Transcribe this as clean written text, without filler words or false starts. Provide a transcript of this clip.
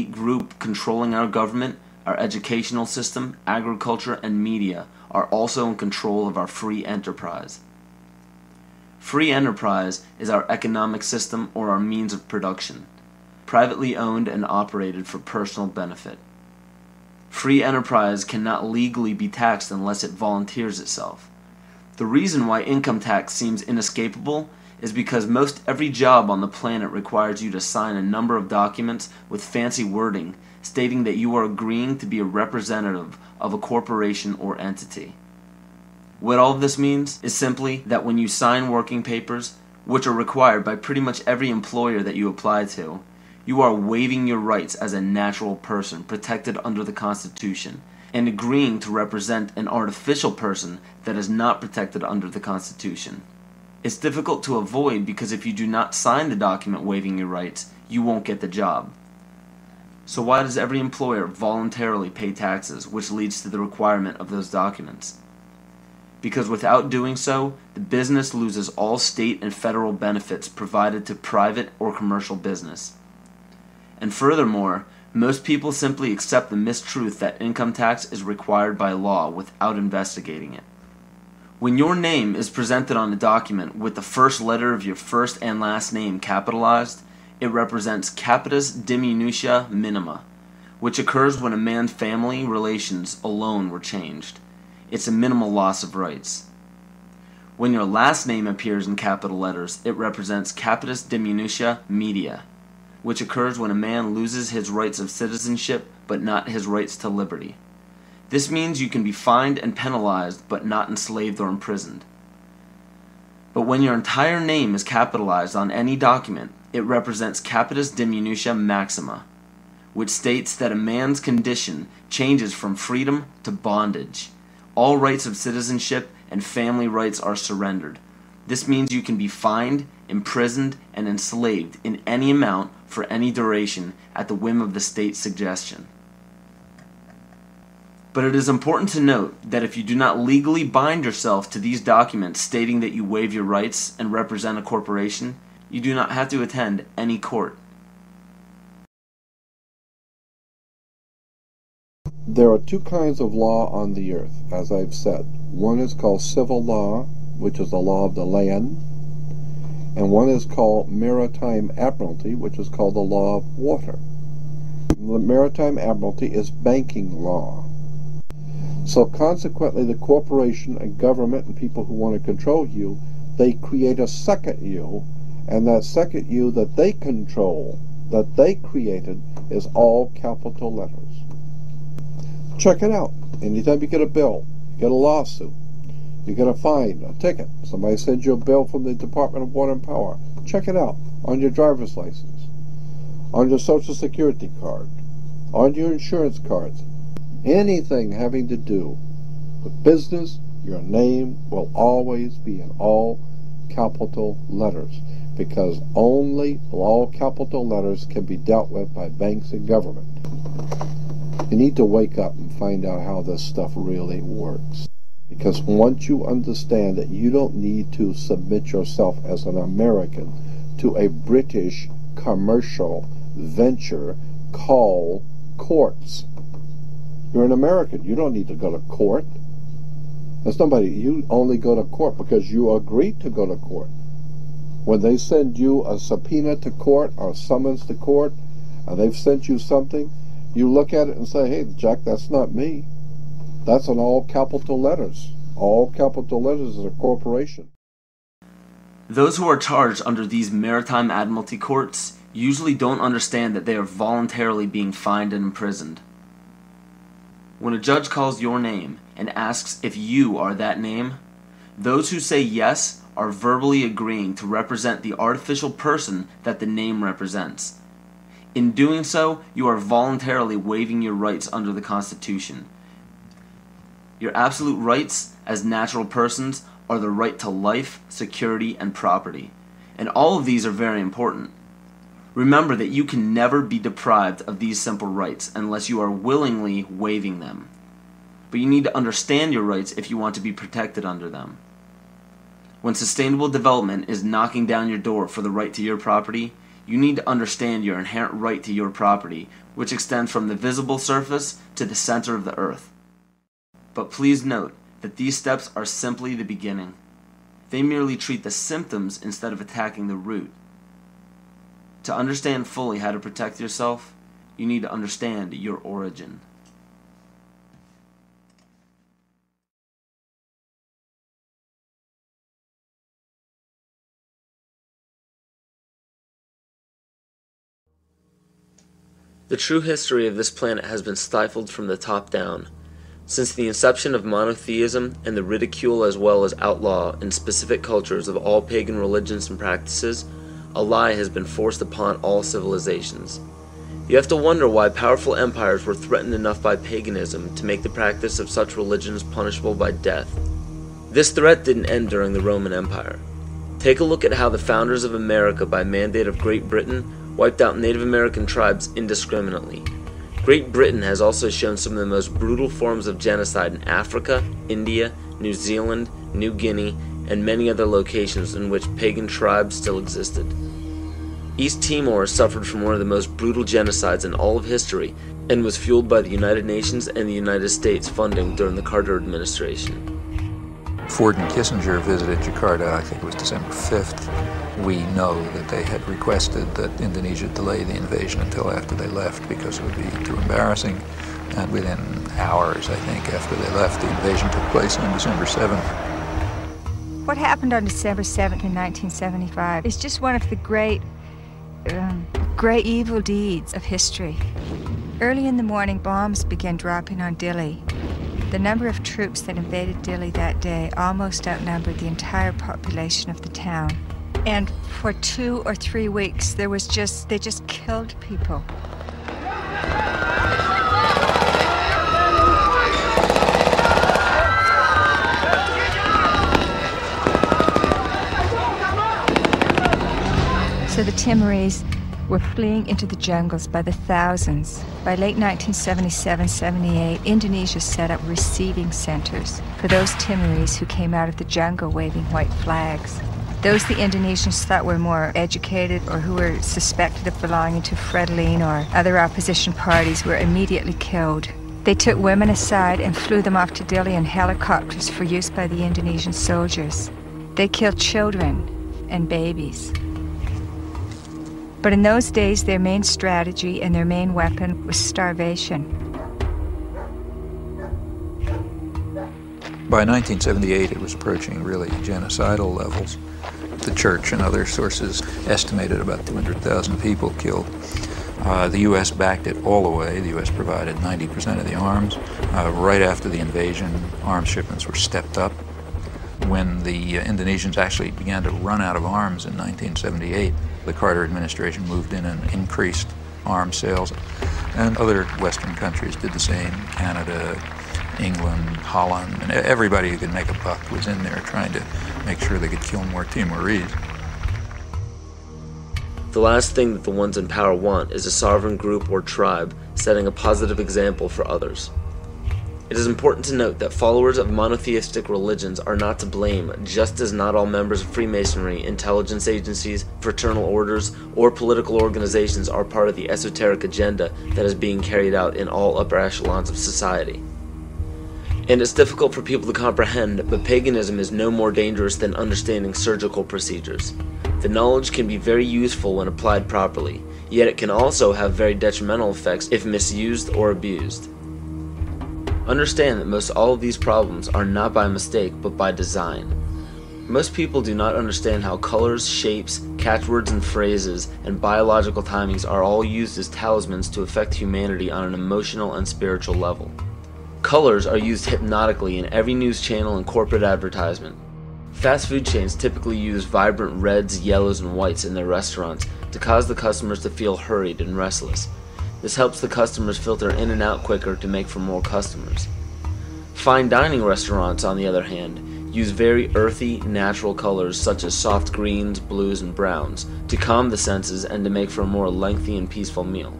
group controlling our government, our educational system, agriculture, and media are also in control of our free enterprise. Free enterprise is our economic system or our means of production, privately owned and operated for personal benefit. Free enterprise cannot legally be taxed unless it volunteers itself. The reason why income tax seems inescapable is because most every job on the planet requires you to sign a number of documents with fancy wording stating that you are agreeing to be a representative of a corporation or entity. What all of this means is simply that when you sign working papers, which are required by pretty much every employer that you apply to, you are waiving your rights as a natural person protected under the Constitution and agreeing to represent an artificial person that is not protected under the Constitution. It's difficult to avoid because if you do not sign the document waiving your rights, you won't get the job. So why does every employer voluntarily pay taxes, which leads to the requirement of those documents? Because without doing so, the business loses all state and federal benefits provided to private or commercial business. And furthermore, most people simply accept the mistruth that income tax is required by law without investigating it. When your name is presented on a document with the first letter of your first and last name capitalized, it represents capitis diminutia minima, which occurs when a man's family relations alone were changed. It's a minimal loss of rights. When your last name appears in capital letters, it represents capitis diminutia media, which occurs when a man loses his rights of citizenship but not his rights to liberty. This means you can be fined and penalized but not enslaved or imprisoned. But when your entire name is capitalized on any document, it represents capitis diminutia maxima, which states that a man's condition changes from freedom to bondage. All rights of citizenship and family rights are surrendered. This means you can be fined, imprisoned, and enslaved in any amount for any duration at the whim of the state's suggestion. But it is important to note that if you do not legally bind yourself to these documents stating that you waive your rights and represent a corporation, you do not have to attend any court. There are two kinds of law on the earth, as I've said. One is called civil law, which is the law of the land, and one is called maritime admiralty, which is called the law of water. The maritime admiralty is banking law. So consequently, the corporation and government and people who want to control you, they create a second you, and that second you that they control, that they created, is all capital letters. Check it out. Anytime you get a bill, you get a lawsuit, you get a fine, a ticket, somebody sends you a bill from the Department of Water and Power, check it out on your driver's license, on your Social Security card, on your insurance cards. Anything having to do with business, your name will always be in all capital letters, because only all capital letters can be dealt with by banks and government. You need to wake up and find out how this stuff really works. Because once you understand that you don't need to submit yourself as an American to a British commercial venture called courts. You're an American. You don't need to go to court. There's nobody. You only go to court because you agreed to go to court. When they send you a subpoena to court or a summons to court, and they've sent you something, you look at it and say, hey, Jack, that's not me. That's in all capital letters. All capital letters is a corporation. Those who are charged under these maritime admiralty courts usually don't understand that they are voluntarily being fined and imprisoned. When a judge calls your name and asks if you are that name, those who say yes are verbally agreeing to represent the artificial person that the name represents. In doing so, you are voluntarily waiving your rights under the Constitution. Your absolute rights as natural persons are the right to life, security, and property. And all of these are very important. Remember that you can never be deprived of these simple rights unless you are willingly waiving them. But you need to understand your rights if you want to be protected under them. When sustainable development is knocking down your door for the right to your property, you need to understand your inherent right to your property, which extend from the visible surface to the center of the earth. But please note that these steps are simply the beginning. They merely treat the symptoms instead of attacking the root. To understand fully how to protect yourself, you need to understand your origin. The true history of this planet has been stifled from the top down. Since the inception of monotheism and the ridicule as well as outlaw in specific cultures of all pagan religions and practices, a lie has been forced upon all civilizations. You have to wonder why powerful empires were threatened enough by paganism to make the practice of such religions punishable by death. This threat didn't end during the Roman Empire. Take a look at how the founders of America, by mandate of Great Britain, wiped out Native American tribes indiscriminately. Great Britain has also shown some of the most brutal forms of genocide in Africa, India, New Zealand, New Guinea, and many other locations in which pagan tribes still existed. East Timor suffered from one of the most brutal genocides in all of history and was fueled by the United Nations and the United States funding during the Carter administration. Ford and Kissinger visited Jakarta, I think it was December 5th. We know that they had requested that Indonesia delay the invasion until after they left because it would be too embarrassing. And within hours, I think, after they left, the invasion took place on December 7th. What happened on December 7th in 1975 is just one of the great evil deeds of history. Early in the morning, bombs began dropping on Dili. The number of troops that invaded Dili that day almost outnumbered the entire population of the town. And for 2 or 3 weeks, they just killed people. So the Timorese were fleeing into the jungles by the thousands. By late 1977-78, Indonesia set up receiving centers for those Timorese who came out of the jungle waving white flags. Those the Indonesians thought were more educated or who were suspected of belonging to Frelimo or other opposition parties were immediately killed. They took women aside and flew them off to Dili in helicopters for use by the Indonesian soldiers. They killed children and babies. But in those days, their main strategy and their main weapon was starvation. By 1978, it was approaching really genocidal levels. The church and other sources estimated about 200,000 people killed. The U.S. backed it all the way. The U.S. provided 90% of the arms. Right after the invasion, arms shipments were stepped up. When the Indonesians actually began to run out of arms in 1978, the Carter administration moved in and increased arms sales. And other Western countries did the same. Canada, England, Holland, and everybody who could make a buck was in there trying to make sure they could kill more Timorese. The last thing that the ones in power want is a sovereign group or tribe setting a positive example for others. It is important to note that followers of monotheistic religions are not to blame, just as not all members of Freemasonry, intelligence agencies, fraternal orders, or political organizations are part of the esoteric agenda that is being carried out in all upper echelons of society. And it's difficult for people to comprehend, but paganism is no more dangerous than understanding surgical procedures. The knowledge can be very useful when applied properly, yet it can also have very detrimental effects if misused or abused. Understand that most all of these problems are not by mistake, but by design. Most people do not understand how colors, shapes, catchwords and phrases, and biological timings are all used as talismans to affect humanity on an emotional and spiritual level. Colors are used hypnotically in every news channel and corporate advertisement. Fast food chains typically use vibrant reds, yellows, and whites in their restaurants to cause the customers to feel hurried and restless. This helps the customers filter in and out quicker to make for more customers. Fine dining restaurants, on the other hand, use very earthy, natural colors such as soft greens, blues, and browns to calm the senses and to make for a more lengthy and peaceful meal.